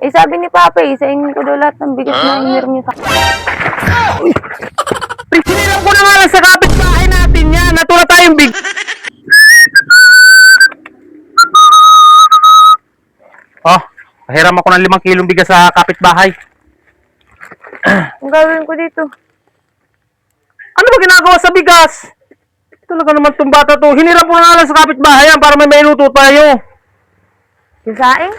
Eh sabi ni Papa, isaingin ko daw lahat ng bigas na hiniram niya sa... Hiniram ko na nga lang sa kapitbahay natin yan. Natura tayong big... Oh, pahiram ako ng 5 kilong bigas sa kapitbahay. Ang gagawin ko dito? Ano ba ginagawa sa bigas? Talaga naman itong bata to. Hiniram ko na nga lang sa kapitbahay yan para may mainuto tayo. Isaing?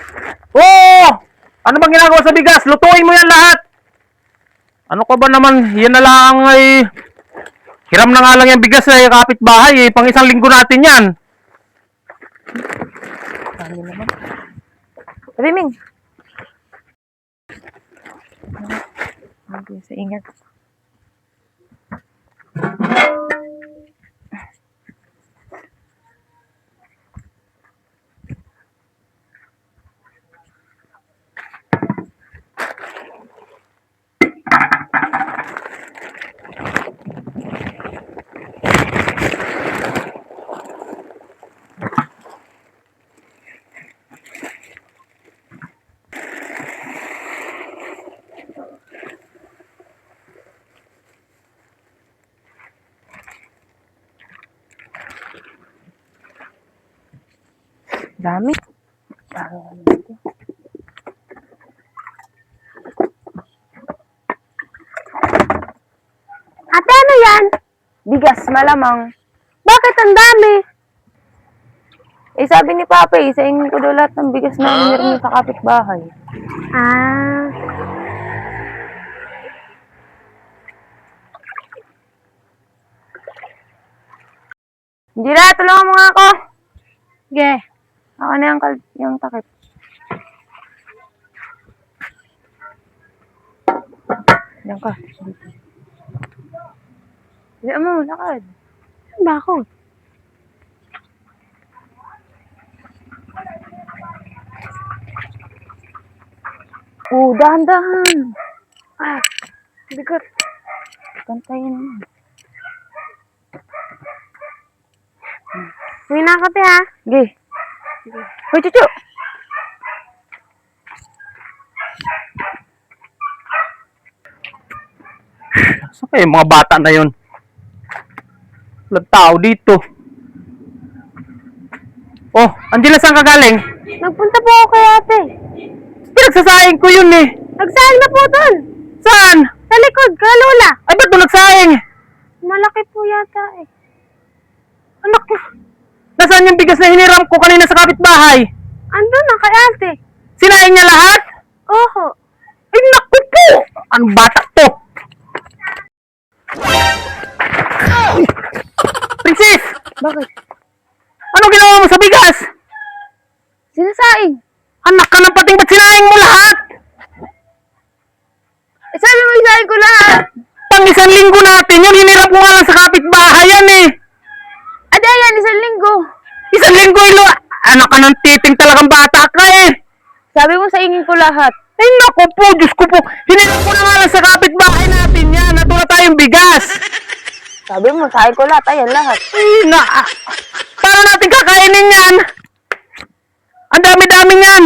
Oo! Ano bang ginagawa sa bigas? Lutuin mo yan lahat. Ano ka ba naman? Yan na lang ay... Hiram na nga lang yung bigas sa kapitbahay eh. Pang 1 linggo natin yan. Sabi naman. Sabi, Ming. Sabi sa ingat. Dami. Ate, ano yan? Bigas, malamang. Bakit ang dami? Eh, sabi ni Papa, isaingin ko daw lahat ng bigas na hiniram niya sa kapitbahay. Ah. Hindi na, tulungan mo nga ako. Sige. Ako na yung takip. Diyan ka. Diyan mo, lakad. Saan ba ako? Dahan-dahan. Bigat. Kantayin mo. Uwi na ako, te, ha? Sige. Hoy, Chuchu! Saan kayo mga bata na yun? Walang tao dito. Oh, Angela, saan ka galing? Nagpunta po ako kay ate. Pinagsasaing ko yun eh. Nagsaing na po doon. Saan? Sa likod, kalula. Ay, ba't mo nagsaing? Malaki po yata eh. Anak ko. Nasaan yung bigas na hiniram ko kanina sa kapitbahay? Andun na kay ate. Sinaing niya lahat? Oho. Ay, naku po! Anong bata to? Princess! Bakit? Ano ginawa mo sa bigas? Sinasaing. Anak ka ng pating, ba't sinaing mo lahat? Eh, sabi mo isaing ko lahat. Pang 1 linggo natin yun, hiniram ko nga lang sa kapitbahay yan eh. Ade, yan, 1 linggo. 1 linggo ilo. Anak ka ng titing, talagang bata ka eh. Sabi mo saingin ko lahat. Ay naku po, Diyos ko po. Hiniram ko na nga lang sa kapitbahay natin yan. Natura tayong bigas. Sabi mo, saing ko lahat. Ayan, lahat. Ay na. Paano natin kakainin yan? Ang dami-dami yan.